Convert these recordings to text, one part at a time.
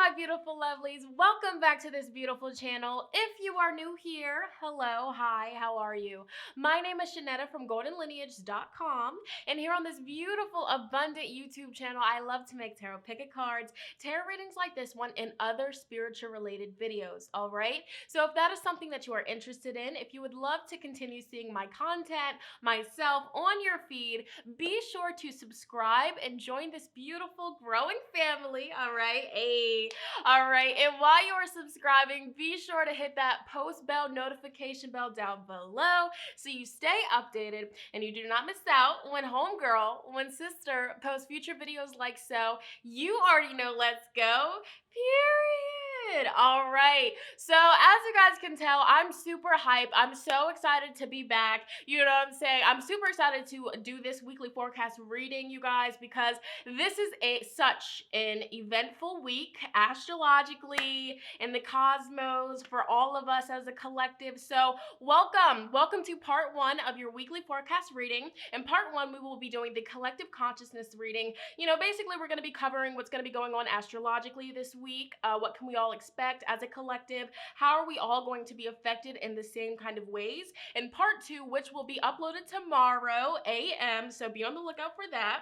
my beautiful lovelies. Welcome back to this beautiful channel. If you are new here, hello, hi, how are you? My name is Shonnetta from GoldenLineage.com, and here on this beautiful, abundant YouTube channel, I love to make tarot picket cards, tarot readings like this one, and other spiritual related videos, all right? So if that is something that you are interested in, if you would love to continue seeing my content, myself on your feed, be sure to subscribe and join this beautiful growing family, all right? Hey, all right. And while you are subscribing, be sure to hit that post bell notification bell down below so you stay updated and you do not miss out when homegirl, when sister posts future videos like so. You already know, let's go, period. All right. So as you guys can tell, I'm super hyped. I'm so excited to be back. You know what I'm saying? I'm super excited to do this weekly forecast reading, you guys, because this is such an eventful week astrologically in the cosmos for all of us as a collective. So welcome to part one of your weekly forecast reading. In part one, we will be doing the collective consciousness reading. You know, basically we're going to be covering what's going to be going on astrologically this week. What can we all expect as a collective? How are we all going to be affected in the same kind of ways? In part two, which will be uploaded tomorrow AM, so be on the lookout for that.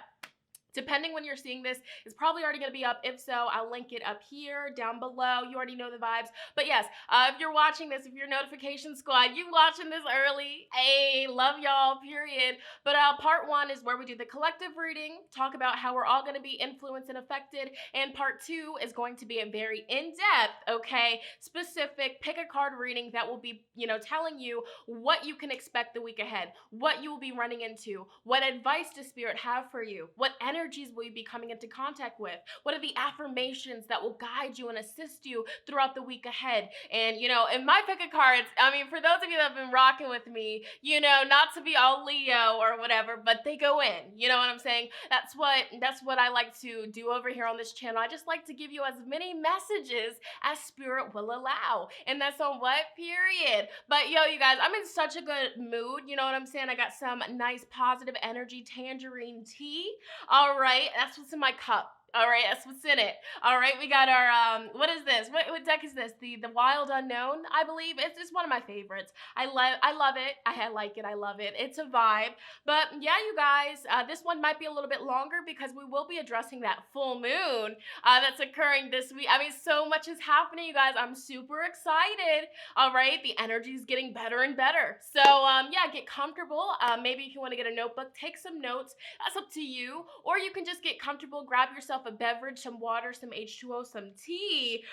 Depending when you're seeing this, it's probably already going to be up. If so, I'll link it up here, down below. You already know the vibes. But yes, if you're watching this, if you're notification squad, you watching this early. Hey, love y'all, period. But part one is where we do the collective reading, talk about how we're all going to be influenced and affected. And part two is going to be a very in-depth, okay, specific pick a card reading that will be, you know, telling you what you can expect the week ahead, what you will be running into, what advice does Spirit have for you, what energies will you be coming into contact with, what are the affirmations that will guide you and assist you throughout the week ahead. And you know, in my pick of cards, I mean, for those of you that have been rocking with me, you know, not to be all Leo or whatever, but they go in, you know what I'm saying? That's what I like to do over here on this channel. I just like to give you as many messages as Spirit will allow, and that's on what period. But yo, you guys, I'm in such a good mood, you know what I'm saying? I got some nice positive energy tangerine tea. All right, that's what's in my cup. All right, that's what's in it. All right, we got our, what is this? What deck is this? The Wild Unknown, I believe. It's one of my favorites. I love it. I like it. I love it. It's a vibe. But yeah, you guys, this one might be a little bit longer because we will be addressing that full moon that's occurring this week. I mean, so much is happening, you guys. I'm super excited. All right, the energy is getting better and better. So yeah, get comfortable. Maybe if you want to get a notebook, take some notes. That's up to you. Or you can just get comfortable, grab yourself a beverage, some water, some H2O, some tea,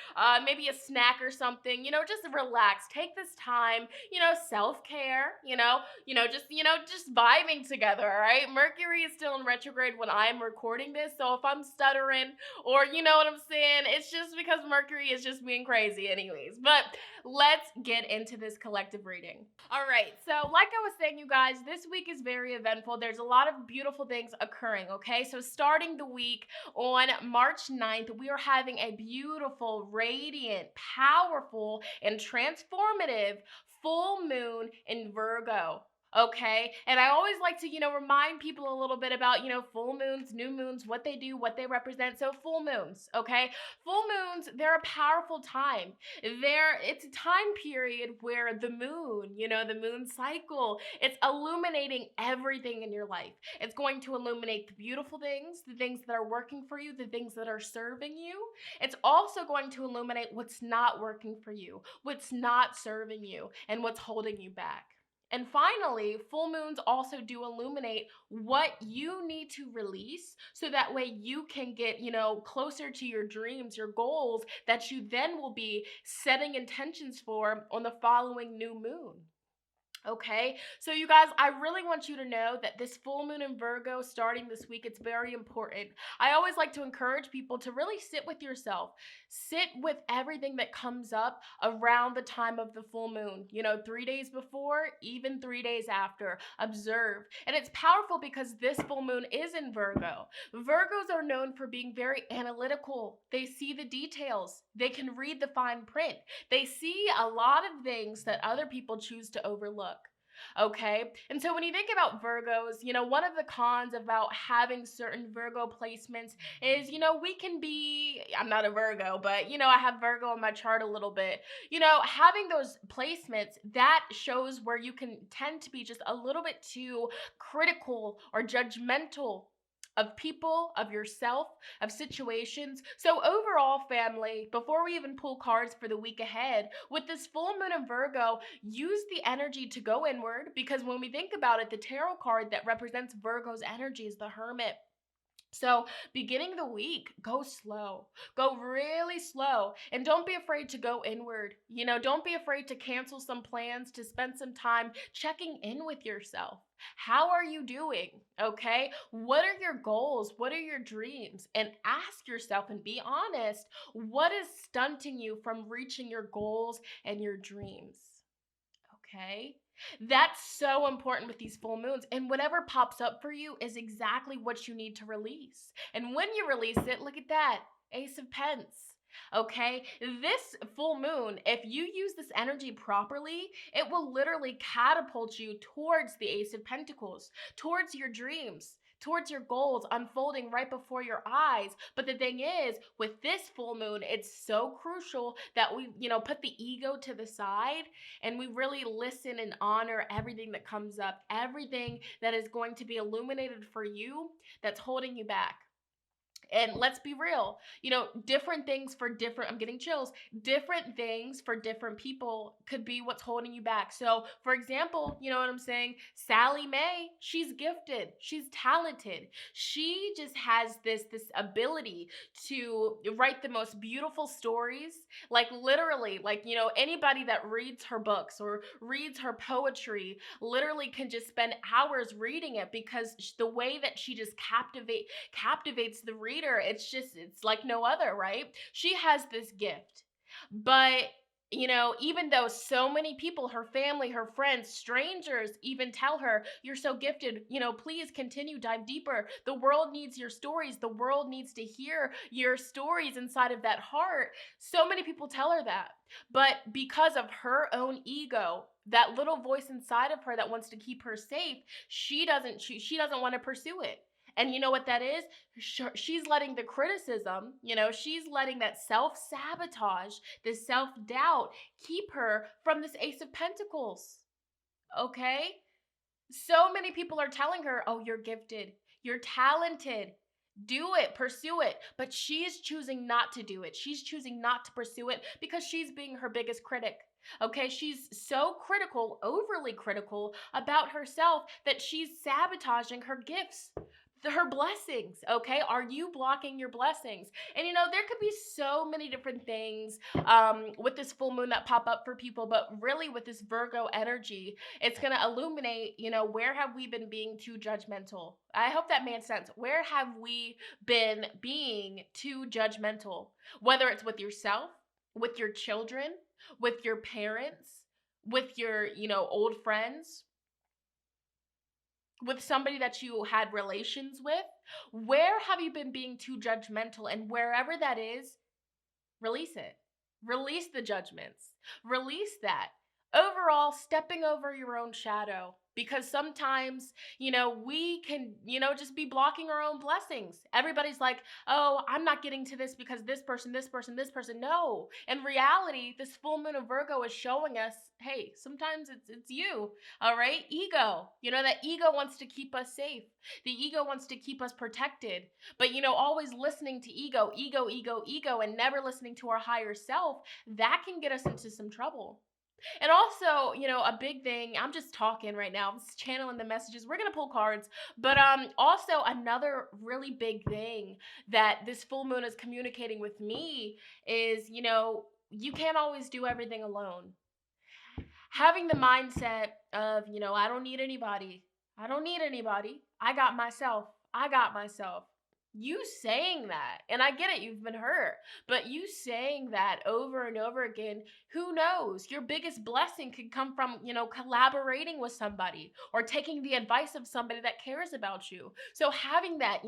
maybe a snack or something, you know, just relax. Take this time, you know, self-care, just vibing together, all right? Mercury is still in retrograde when I'm recording this, so if I'm stuttering or you know what I'm saying, it's just because Mercury is just being crazy anyways. But let's get into this collective reading. All right, so like I was saying, you guys, this week is very eventful. There's a lot of beautiful things occurring, okay? So starting the week on March 9th, we are having a beautiful, radiant, powerful, and transformative full moon in Virgo. Okay, and I always like to, you know, remind people a little bit about, you know, full moons, new moons, what they do, what they represent. So full moons, okay? Full moons, they're a powerful time. It's a time period where the moon, you know, the moon cycle, it's illuminating everything in your life. It's going to illuminate the beautiful things, the things that are working for you, the things that are serving you. It's also going to illuminate what's not working for you, what's not serving you, and what's holding you back. And finally, full moons also do illuminate what you need to release so that way you can get, you know, closer to your dreams, your goals that you then will be setting intentions for on the following new moon. Okay, so you guys, I really want you to know that this full moon in Virgo starting this week, it's very important. I always like to encourage people to really sit with yourself. Sit with everything that comes up around the time of the full moon. You know, 3 days before, even 3 days after. Observe. And it's powerful because this full moon is in Virgo. Virgos are known for being very analytical. They see the details. They can read the fine print. They see a lot of things that other people choose to overlook. Okay. And so when you think about Virgos, one of the cons about having certain Virgo placements is, we can be, I'm not a Virgo, but, I have Virgo in my chart a little bit. Having those placements, that shows where you can tend to be just a little bit too critical or judgmental of people, of yourself, of situations. So overall, family, before we even pull cards for the week ahead, with this full moon in Virgo, use the energy to go inward, because when we think about it, the tarot card that represents Virgo's energy is the Hermit. So, beginning the week, go slow. Go really slow. And don't be afraid to go inward. Don't be afraid to cancel some plans, to spend some time checking in with yourself. How are you doing? Okay? What are your goals? What are your dreams? And ask yourself and be honest, what is stunting you from reaching your goals and your dreams? Okay? That's so important with these full moons. And whatever pops up for you is exactly what you need to release. And when you release it, look at that, Ace of Pence. Okay, this full moon, if you use this energy properly, it will literally catapult you towards the Ace of Pentacles, towards your dreams, towards your goals unfolding right before your eyes. But the thing is, with this full moon, it's so crucial that we, put the ego to the side and we really listen and honor everything that comes up, everything that is going to be illuminated for you that's holding you back. And let's be real, different things for different, I'm getting chills, different things for different people could be what's holding you back. So, for example, you know what I'm saying? Sally Mae, she's gifted, she's talented. She just has this ability to write the most beautiful stories. Like literally, anybody that reads her books or reads her poetry literally can just spend hours reading it, because the way that she just captivates the reader, it's like no other, right? She has this gift. But even though so many people, her family, her friends, strangers even tell her, you're so gifted, please continue, dive deeper. The world needs your stories. The world needs to hear your stories inside of that heart. So many people tell her that. But because of her own ego, that little voice inside of her that wants to keep her safe, she doesn't want to pursue it. And you know what that is? She's letting the criticism, she's letting that self-sabotage, this self-doubt keep her from this Ace of Pentacles. Okay? So many people are telling her, oh, you're gifted, you're talented, do it, pursue it. But she's choosing not to do it. She's choosing not to pursue it because she's being her biggest critic. Okay, she's so critical, overly critical about herself that she's sabotaging her gifts, her blessings. Okay, are you blocking your blessings? And there could be so many different things with this full moon that pop up for people, but really with this Virgo energy, it's going to illuminate, where have we been being too judgmental? I hope that made sense. Where have we been being too judgmental? Whether it's with yourself, with your children, with your parents, with your, old friends, with somebody that you had relations with. Where have you been being too judgmental? And wherever that is, release it. Release the judgments. Release that. Overall, stepping over your own shadow. Because sometimes, we can, just be blocking our own blessings. Everybody's like, oh, I'm not getting to this because this person, this person, this person. No. In reality, this full moon of Virgo is showing us, hey, sometimes it's you, all right? Ego. That ego wants to keep us safe. The ego wants to keep us protected. But, always listening to ego, and never listening to our higher self, that can get us into some trouble. And also, a big thing, I'm just talking right now, I'm just channeling the messages. We're going to pull cards. But also another really big thing that this full moon is communicating with me is, you can't always do everything alone. Having the mindset of, I don't need anybody. I don't need anybody. I got myself. I got myself. You saying that, and I get it, you've been hurt, but you saying that over and over again, who knows? Your biggest blessing could come from, collaborating with somebody or taking the advice of somebody that cares about you. So having that,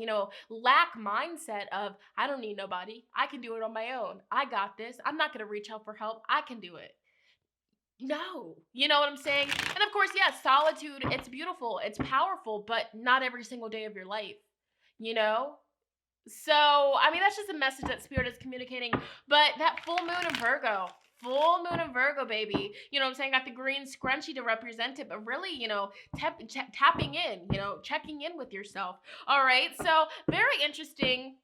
lack mindset of, I don't need nobody. I can do it on my own. I got this. I'm not going to reach out for help. I can do it. No. You know what I'm saying? And of course, yes, solitude, it's beautiful, it's powerful, but not every single day of your life, you know? So, I mean, that's just a message that Spirit is communicating. But that full moon in Virgo, baby. You know what I'm saying? Got the green scrunchie to represent it, but really, tapping in, checking in with yourself. All right. So, very interesting.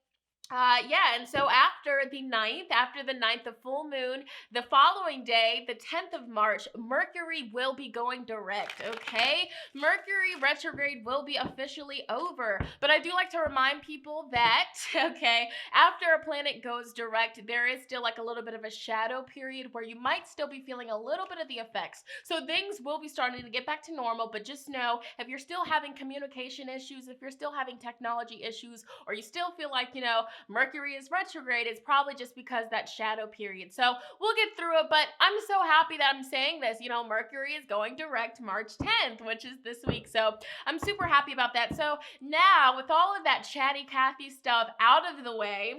Yeah, and so after the ninth, the full moon, the following day, the 10th of March, Mercury will be going direct, okay? Mercury retrograde will be officially over. But I do like to remind people that, okay, after a planet goes direct, there is still like a little bit of a shadow period where you might still be feeling a little bit of the effects. So things will be starting to get back to normal, but just know if you're still having communication issues, if you're still having technology issues, or you still feel like, Mercury is retrograde, it's probably just because that shadow period. So we'll get through it, but I'm so happy that I'm saying this. Mercury is going direct March 10th, which is this week. So I'm super happy about that. So now, with all of that chatty Cathy stuff out of the way,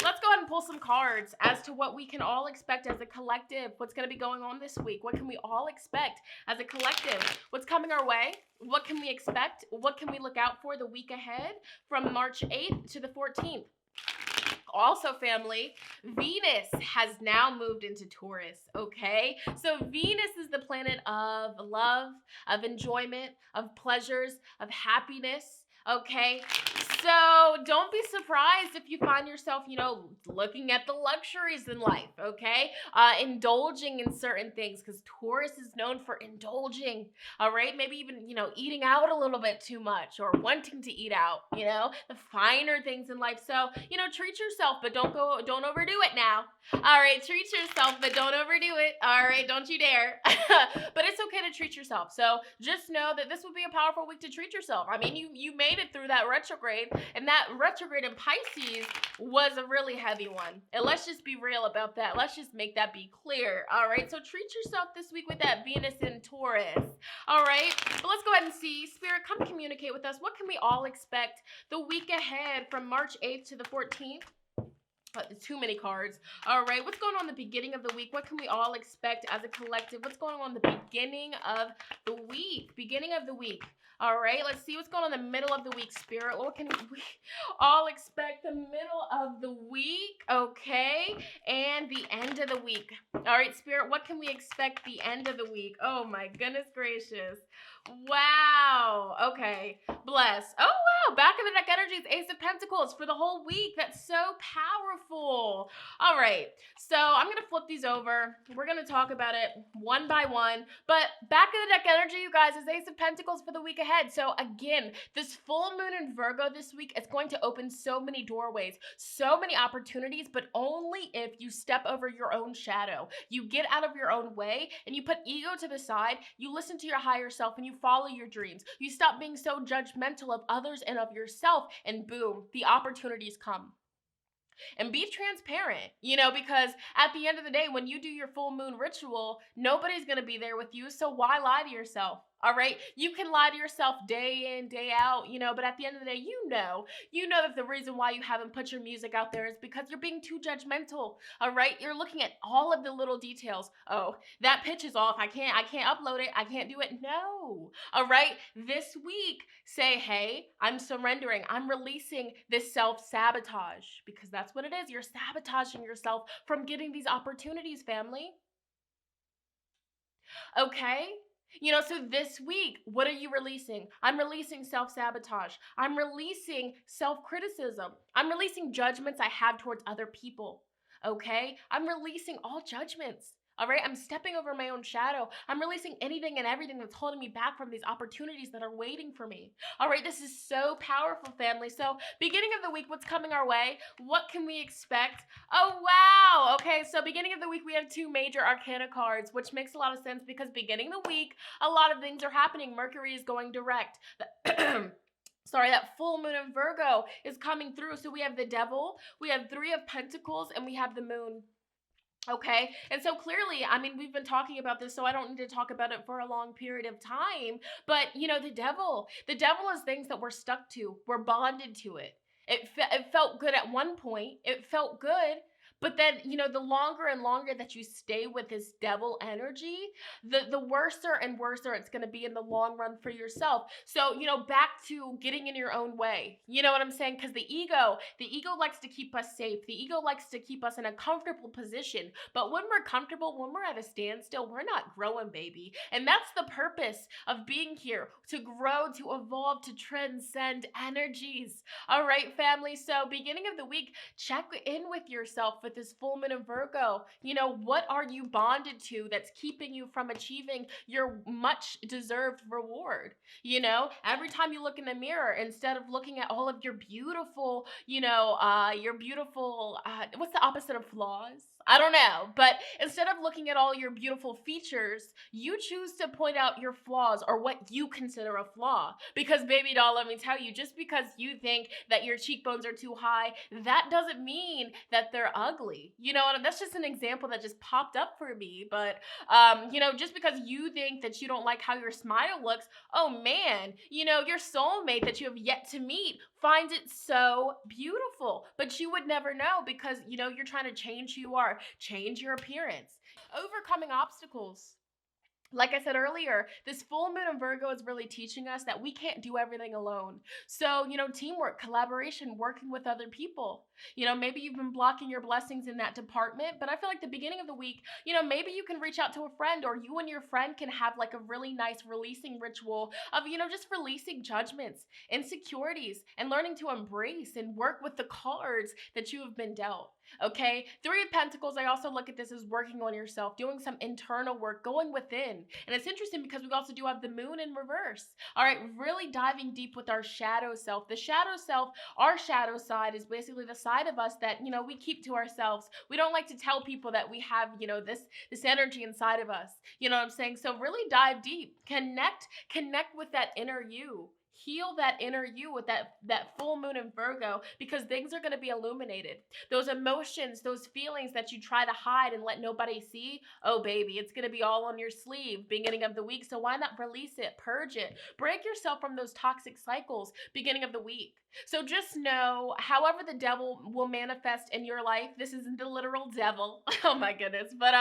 let's go ahead and pull some cards as to what we can all expect as a collective. What's going to be going on this week? What can we all expect as a collective? What's coming our way? What can we expect? What can we look out for the week ahead from March 8th to the 14th? Also, family, Venus has now moved into Taurus, okay? So Venus is the planet of love, of enjoyment, of pleasures, of happiness, okay? So don't be surprised if you find yourself, looking at the luxuries in life, okay? Indulging in certain things, because Taurus is known for indulging, all right? Maybe even, eating out a little bit too much or wanting to eat out, the finer things in life. So, treat yourself, but don't overdo it now. All right, treat yourself, but don't overdo it. All right, don't you dare. But it's okay to treat yourself. So just know that this would be a powerful week to treat yourself. I mean, you made it through that retrograde, and that retrograde in Pisces was a really heavy one. And let's just be real about that. Let's just make that be clear. All right, so treat yourself this week with that Venus in Taurus. All right, but let's go ahead and see. Spirit, come communicate with us. What can we all expect the week ahead from March 8th to the 14th? Too many cards. All right, what's going on in the beginning of the week? What can we all expect as a collective? What's going on in the beginning of the week? Beginning of the week. All right, let's see what's going on in the middle of the week, Spirit. What can we all expect the middle of the week? Okay, and the end of the week. All right, Spirit, what can we expect the end of the week? Oh my goodness gracious. Wow. Okay. Bless. Oh, wow. Back of the deck energy is Ace of Pentacles for the whole week. That's so powerful. All right. So I'm going to flip these over. We're going to talk about it one by one. But back of the deck energy, you guys, is Ace of Pentacles for the week ahead. So again, this full moon in Virgo this week is going to open so many doorways, so many opportunities, but only if you step over your own shadow. You get out of your own way and you put ego to the side. You listen to your higher self and you follow your dreams. You stop being so judgmental of others and of yourself, and boom, the opportunities come. And be transparent, because at the end of the day, when you do your full moon ritual, nobody's going to be there with you. So why lie to yourself? All right. You can lie to yourself day in, day out, but at the end of the day, you know that the reason why you haven't put your music out there is because you're being too judgmental. All right. You're looking at all of the little details. Oh, that pitch is off. I can't upload it. I can't do it. No. All right. This week, say, hey, I'm surrendering. I'm releasing this self-sabotage, because that's what it is. You're sabotaging yourself from getting these opportunities, family. Okay? So this week, what are you releasing? I'm releasing self-sabotage. I'm releasing self-criticism. I'm releasing judgments I have towards other people. Okay? I'm releasing all judgments. All right? I'm stepping over my own shadow. I'm releasing anything and everything that's holding me back from these opportunities that are waiting for me. All right? This is so powerful, family. So beginning of the week, what's coming our way? What can we expect? Oh, wow. Okay, so beginning of the week, we have 2 major arcana cards, which makes a lot of sense because beginning of the week, a lot of things are happening. Mercury is going direct. Sorry, that full moon in Virgo is coming through. So we have the Devil, we have 3 of Pentacles, and we have the Moon. Okay, and so clearly, I mean, we've been talking about this, so I don't need to talk about it for a long period of time, but, the devil is things that we're stuck to, we're bonded to it. It felt good at one point, it felt good, But then, the longer and longer that you stay with this devil energy, the worser and worser it's going to be in the long run for yourself. So, back to getting in your own way. You know what I'm saying? Because the ego likes to keep us safe. The ego likes to keep us in a comfortable position. But when we're comfortable, when we're at a standstill, we're not growing, baby. And that's the purpose of being here, to grow, to evolve, to transcend energies. All right, family. So, beginning of the week, check in with yourself with this full moon in Virgo. What are you bonded to that's keeping you from achieving your much deserved reward? Every time you look in the mirror, instead of looking at all of your beautiful, what's the opposite of flaws? I don't know. But instead of looking at all your beautiful features, you choose to point out your flaws, or what you consider a flaw. Because, baby doll, let me tell you, just because you think that your cheekbones are too high, that doesn't mean that they're ugly. That's just an example that just popped up for me. But, just because you think that you don't like how your smile looks, oh man, your soulmate that you have yet to meet finds it so beautiful. But you would never know, because, you're trying to change who you are, change your appearance, overcoming obstacles. Like I said earlier, this full moon in Virgo is really teaching us that we can't do everything alone. So, teamwork, collaboration, working with other people. Maybe you've been blocking your blessings in that department, but I feel like the beginning of the week, maybe you can reach out to a friend, or you and your friend can have like a really nice releasing ritual of, just releasing judgments, insecurities, and learning to embrace and work with the cards that you have been dealt. Okay, Three of Pentacles, I also look at this as working on yourself, doing some internal work, going within. And it's interesting because we also do have the moon in reverse. All right, really diving deep with our shadow self. The shadow self, our shadow side, is basically the side of us that, we keep to ourselves. We don't like to tell people that we have, this energy inside of us. You know what I'm saying? So really dive deep, connect with that inner you. Heal that inner you with that full moon in Virgo, because things are going to be illuminated. Those emotions, those feelings that you try to hide and let nobody see, oh baby, it's going to be all on your sleeve beginning of the week. So why not release it, purge it, break yourself from those toxic cycles beginning of the week. So just know, however the devil will manifest in your life, this isn't the literal devil. Oh my goodness. But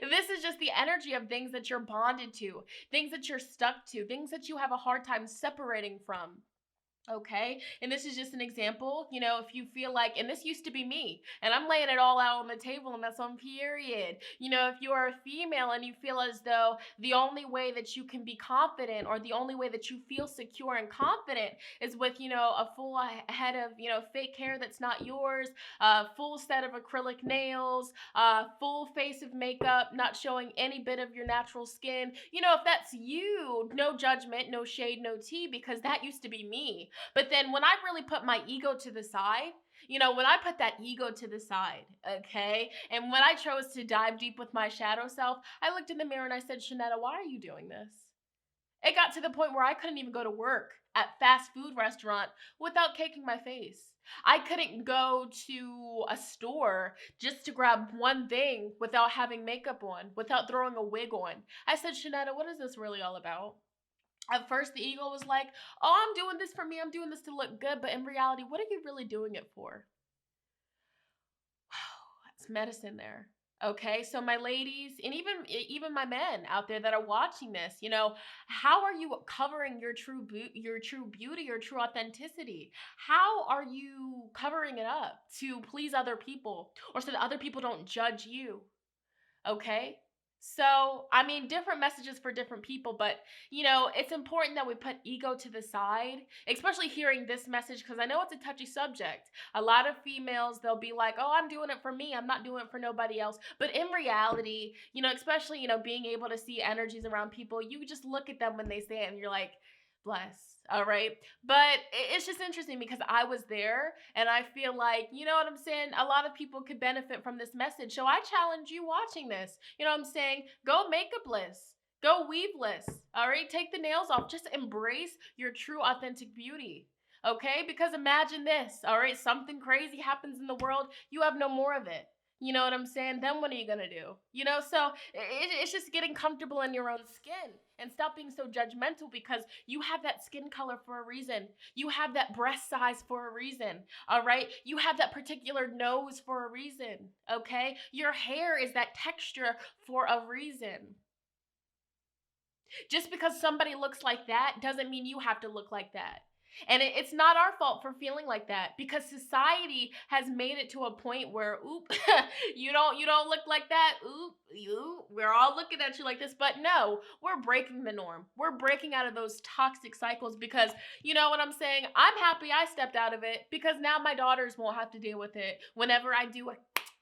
this is just the energy of things that you're bonded to, things that you're stuck to, things that you have a hard time separating from. Okay, and this is just an example, if you feel like, and this used to be me, and I'm laying it all out on the table, and that's on period. If you are a female and you feel as though the only way that you can be confident, or the only way that you feel secure and confident, is with, a full head of, fake hair that's not yours, a full set of acrylic nails, full face of makeup, not showing any bit of your natural skin. If that's you, no judgment, no shade, no tea, because that used to be me. But then when I really put my ego to the side, when I put that ego to the side, okay, and when I chose to dive deep with my shadow self, I looked in the mirror and I said, Shonnetta, why are you doing this? It got to the point where I couldn't even go to work at fast food restaurant without caking my face. I couldn't go to a store just to grab one thing without having makeup on, without throwing a wig on. I said, Shonnetta, what is this really all about? At first, the ego was like, oh, I'm doing this for me. I'm doing this to look good. But in reality, what are you really doing it for? That's medicine there. Okay, so my ladies, and even my men out there that are watching this, how are you covering your true beauty, your true authenticity? How are you covering it up to please other people, or so that other people don't judge you? Okay? So, different messages for different people, but, it's important that we put ego to the side, especially hearing this message, because I know it's a touchy subject. A lot of females, they'll be like, oh, I'm doing it for me. I'm not doing it for nobody else. But in reality, especially, being able to see energies around people, you just look at them when they say it and you're like, bless. All right. But it's just interesting because I was there, and I feel like, you know what I'm saying? A lot of people could benefit from this message. So I challenge you watching this. You know what I'm saying? Go makeupless. Go weaveless. All right. Take the nails off. Just embrace your true authentic beauty. Okay. Because imagine this. All right. Something crazy happens in the world. You have no more of it. You know what I'm saying? Then what are you gonna do? You know, so it's just getting comfortable in your own skin and stop being so judgmental, because you have that skin color for a reason. You have that breast size for a reason. All right? You have that particular nose for a reason. Okay? Your hair is that texture for a reason. Just because somebody looks like that doesn't mean you have to look like that. And it's not our fault for feeling like that, because society has made it to a point where, oop, you don't look like that. Oop, we're all looking at you like this. But no, we're breaking the norm. We're breaking out of those toxic cycles, because you know what I'm saying? I'm happy I stepped out of it, because now my daughters won't have to deal with it whenever I do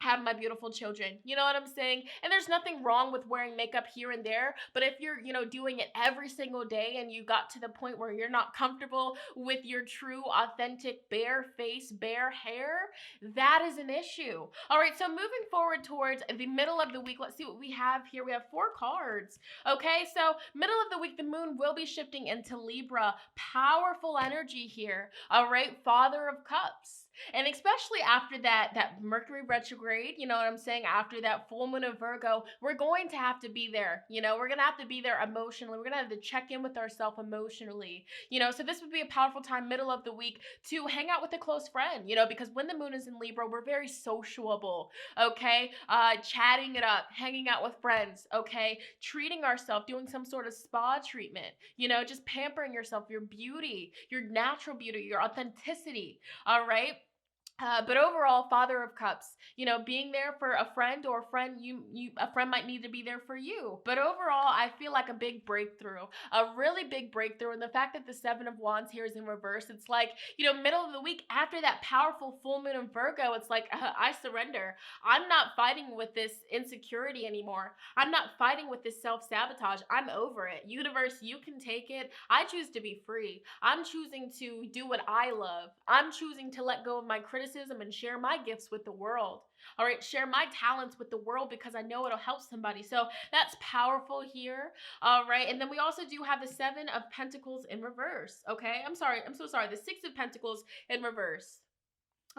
have my beautiful children. You know what I'm saying? And there's nothing wrong with wearing makeup here and there, but if you're, doing it every single day and you got to the point where you're not comfortable with your true, authentic, bare face, bare hair, that is an issue. All right, so moving forward towards the middle of the week, let's see what we have here. We have 4 cards. Okay, so middle of the week, the moon will be shifting into Libra. Powerful energy here. All right, Father of Cups. And especially after that Mercury retrograde, you know what I'm saying, after that full moon of Virgo, we're going to have to be there. We're going to have to be there emotionally. We're going to have to check in with ourselves emotionally. So this would be a powerful time, middle of the week, to hang out with a close friend, because when the moon is in Libra, we're very sociable, okay? Chatting it up, hanging out with friends, okay? Treating ourselves, doing some sort of spa treatment, just pampering yourself, your beauty, your natural beauty, your authenticity, all right? But overall, Father of Cups, being there for a friend, or a friend might need to be there for you. But overall, I feel like a big breakthrough, a really big breakthrough. And the fact that the 7 of Wands here is in reverse, it's like, middle of the week after that powerful full moon in Virgo, it's like, I surrender. I'm not fighting with this insecurity anymore. I'm not fighting with this self-sabotage. I'm over it. Universe, you can take it. I choose to be free. I'm choosing to do what I love. I'm choosing to let go of my criticism and share my gifts with the world. All right, share my talents with the world, because I know it'll help somebody. So that's powerful here. All right, and then we also do have the 7 of Pentacles in reverse. Okay, I'm so sorry. The 6 of Pentacles in reverse.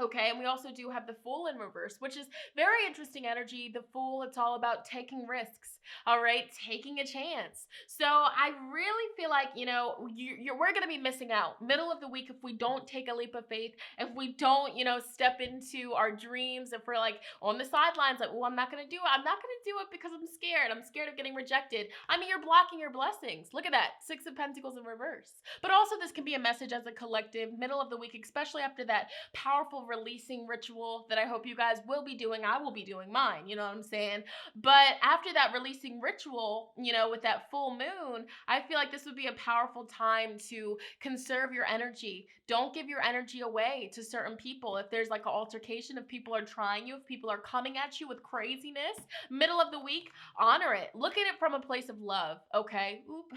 Okay, and we also do have the Fool in reverse, which is very interesting energy. The Fool, it's all about taking risks, all right, taking a chance. So I really feel like, we're going to be missing out middle of the week if we don't take a leap of faith, if we don't, step into our dreams, if we're like on the sidelines, like, well, I'm not going to do it. I'm not going to do it because I'm scared. I'm scared of getting rejected. I mean, you're blocking your blessings. Look at that, 6 of Pentacles in reverse. But also this can be a message as a collective, middle of the week, especially after that powerful releasing ritual that I hope you guys will be doing. I will be doing mine, you know what I'm saying? But after that releasing ritual, with that full moon, I feel like this would be a powerful time to conserve your energy. Don't give your energy away to certain people. If there's like an altercation, if people are trying you, if people are coming at you with craziness, middle of the week, honor it. Look at it from a place of love, okay? Oop.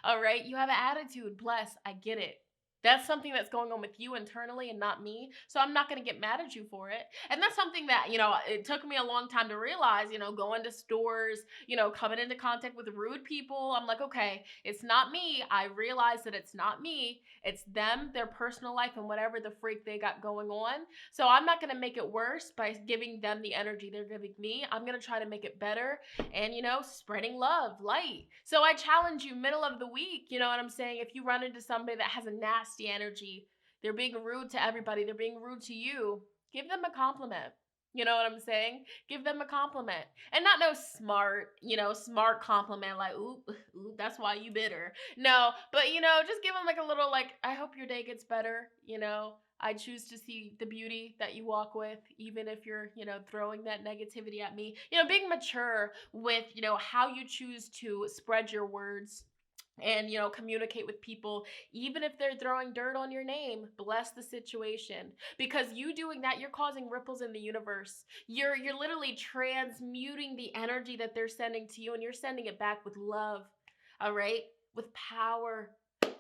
All right, you have an attitude. Bless, I get it. That's something that's going on with you internally and not me. So I'm not going to get mad at you for it. And that's something that, it took me a long time to realize, going to stores, coming into contact with rude people. I'm like, okay, it's not me. I realize that it's not me. It's them, their personal life, and whatever the freak they got going on. So I'm not going to make it worse by giving them the energy they're giving me. I'm going to try to make it better and, spreading love, light. So I challenge you, middle of the week, you know what I'm saying? If you run into somebody that has a nasty energy, they're being rude to everybody, they're being rude to you, give them a compliment. You know what I'm saying? Give them a compliment. And not no smart compliment like, ooh, that's why you bitter. No, but, just give them like a little, like, I hope your day gets better, I choose to see the beauty that you walk with, even if you're, throwing that negativity at me. Being mature with, how you choose to spread your words and, communicate with people, even if they're throwing dirt on your name. Bless the situation, because you doing that, you're causing ripples in the universe. You're literally transmuting the energy that they're sending to you, and you're sending it back with love, all right, with power,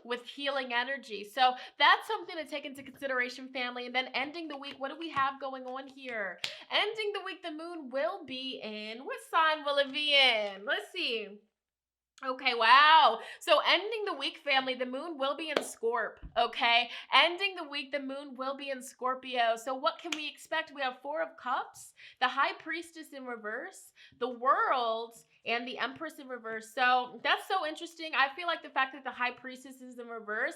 with healing energy. So that's something to take into consideration, family. And then ending the week, what do we have going on here? Ending the week, the moon will be in, what sign will it be in? Let's see. Okay, wow. So ending the week, family, the moon will be in Scorp, okay? Ending the week, the moon will be in Scorpio. So what can we expect? We have Four of Cups, the High Priestess in reverse, the World, and the Empress in reverse. So that's so interesting. I feel like the fact that the High Priestess is in reverse,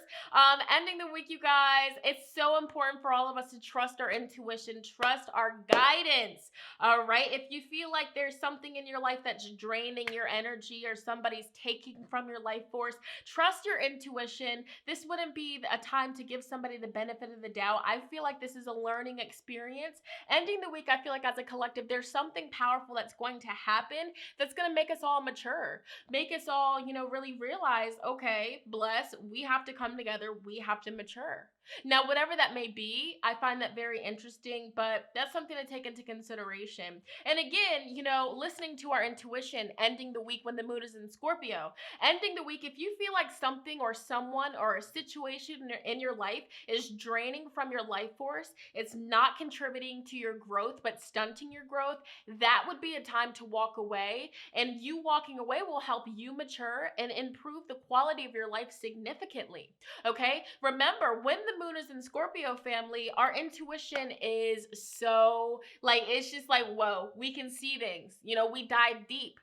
ending the week, you guys, it's so important for all of us to trust our intuition, trust our guidance. All right. If you feel like there's something in your life that's draining your energy or somebody's taking from your life force, trust your intuition. This wouldn't be a time to give somebody the benefit of the doubt. I feel like this is a learning experience. Ending the week, I feel like as a collective, there's something powerful that's going to happen that's going to make us all mature, make us all, really realize, okay, bless, we have to come together, we have to mature. Now, whatever that may be, I find that very interesting, but that's something to take into consideration. And again, listening to our intuition, ending the week when the moon is in Scorpio, ending the week, if you feel like something or someone or a situation in your life is draining from your life force, it's not contributing to your growth, but stunting your growth, that would be a time to walk away. And you walking away will help you mature and improve the quality of your life significantly. Okay? Remember, when the moon is in Scorpio, family, our intuition is so, it's just like, whoa, we can see things. We dive deep.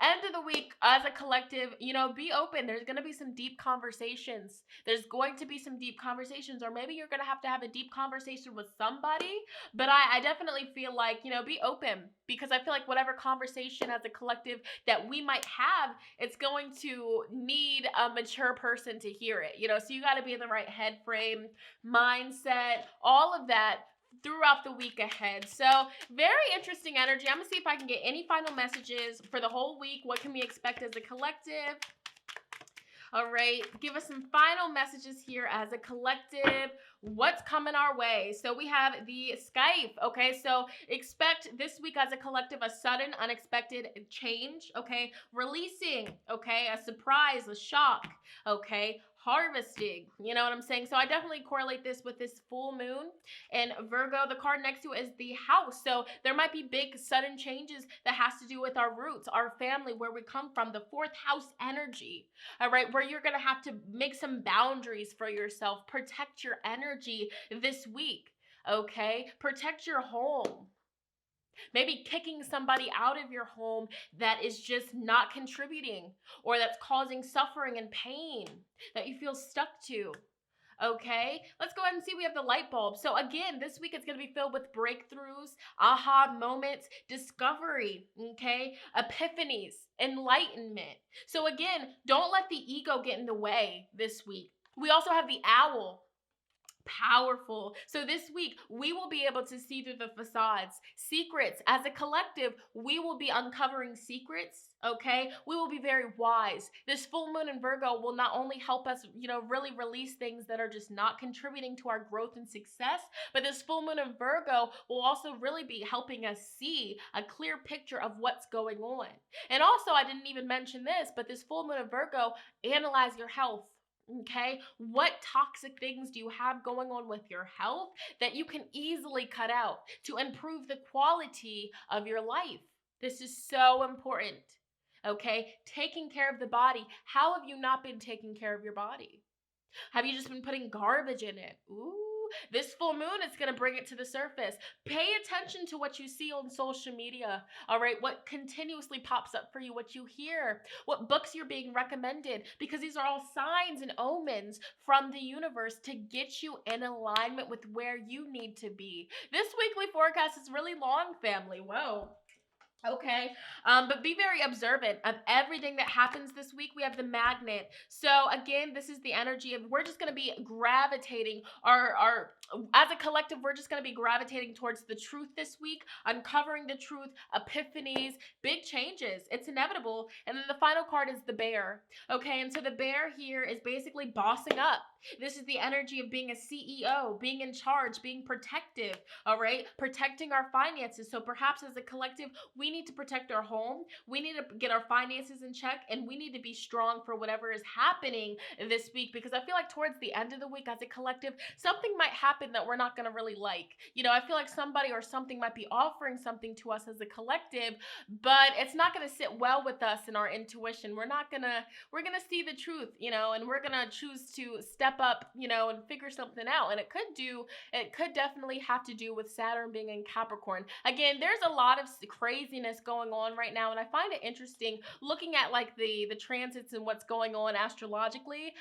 End of the week, as a collective, be open. There's going to be some deep conversations. There's going to be some deep conversations, or maybe you're going to have a deep conversation with somebody. But I definitely feel like, be open, because I feel like whatever conversation as a collective that we might have, it's going to need a mature person to hear it, so you got to be in the right head frame, mindset, all of that throughout the week ahead. So very interesting energy. I'm gonna see if I can get any final messages for the whole week. What can we expect as a collective? All right, give us some final messages here as a collective. What's coming our way? So we have the Skype, okay? So expect this week as a collective a sudden, unexpected change, okay? Releasing, okay? A surprise, a shock, okay? Harvesting, you know what I'm saying? So I definitely correlate this with this full moon. And Virgo, the card next to it is the house. So there might be big sudden changes that has to do with our roots, our family, where we come from, the fourth house energy, all right? Where you're going to have to make some boundaries for yourself, protect your energy this week, okay? Protect your home. Maybe kicking somebody out of your home that is just not contributing, or that's causing suffering and pain that you feel stuck to. Okay, let's go ahead and see. We have the light bulb. So again, this week it's going to be filled with breakthroughs, aha moments, discovery, okay, epiphanies, enlightenment. So again, don't let the ego get in the way this week. We also have the owl. Powerful. So this week, we will be able to see through the facades, secrets. As a collective, we will be uncovering secrets, okay? We will be very wise. This full moon in Virgo will not only help us, really release things that are just not contributing to our growth and success, but this full moon in Virgo will also really be helping us see a clear picture of what's going on. And also, I didn't even mention this, but this full moon in Virgo, analyze your health. Okay, what toxic things do you have going on with your health that you can easily cut out to improve the quality of your life? This is so important. Okay, taking care of the body. How have you not been taking care of your body? Have you just been putting garbage in it? Ooh. This full moon is going to bring it to the surface. Pay attention to what you see on social media, all right? What continuously pops up for you, what you hear, what books you're being recommended, because these are all signs and omens from the universe to get you in alignment with where you need to be. This weekly forecast is really long, family. Whoa. Okay, but be very observant of everything that happens this week. We have the magnet. So again, this is the energy of, we're just going to be gravitating as a collective, we're just going to be gravitating towards the truth this week, uncovering the truth, epiphanies, big changes. It's inevitable. And then the final card is the bear. Okay, and so the bear here is basically bossing up. This is the energy of being a CEO, being in charge, being protective, all right? Protecting our finances. So perhaps as a collective, we we need to protect our home. We need to get our finances in check, and we need to be strong for whatever is happening this week, because I feel like towards the end of the week as a collective, something might happen that we're not going to really like. You know, I feel like somebody or something might be offering something to us as a collective, but it's not going to sit well with us in our intuition. We're going to see the truth, you know, and we're going to choose to step up, you know, and figure something out. And it could definitely have to do with Saturn being in Capricorn. Again, there's a lot of craziness going on right now, and I find it interesting looking at like the transits and what's going on astrologically.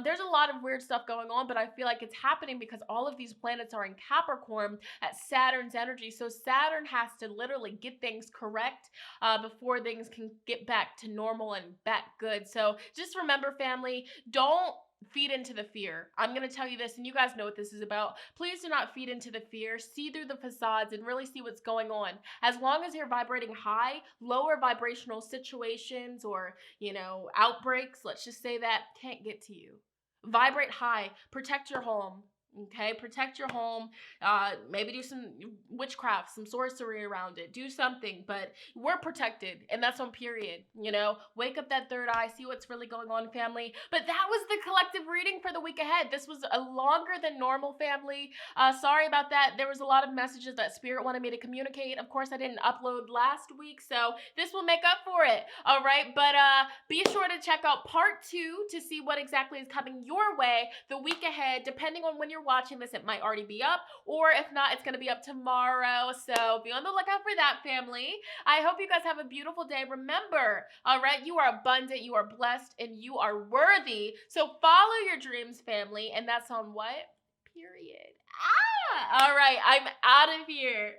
There's a lot of weird stuff going on, but I feel like it's happening because all of these planets are in Capricorn at Saturn's energy. So Saturn has to literally get things correct before things can get back to normal and back good. So just remember, family, don't feed into the fear. I'm going to tell you this, and you guys know what this is about. Please do not feed into the fear. See through the facades and really see what's going on. As long as you're vibrating high, lower vibrational situations or, you know, outbreaks, let's just say that, can't get to you. Vibrate high. Protect your home. Okay, protect your home. Maybe do some witchcraft, some sorcery around it. Do something, but we're protected, and that's on period. You know, wake up that third eye, see what's really going on, family. But that was the collective reading for the week ahead. This was a longer than normal, family. Sorry about that. There was a lot of messages that Spirit wanted me to communicate. Of course, I didn't upload last week, so this will make up for it. All right, but be sure to check out part 2 to see what exactly is coming your way the week ahead. Depending on when you're watching this, it might already be up, or if not, it's going to be up tomorrow. So be on the lookout for that, family. I hope you guys have a beautiful day. Remember, all right, you are abundant, you are blessed, and you are worthy. So follow your dreams, family. And that's on what? Period. All right, I'm out of here.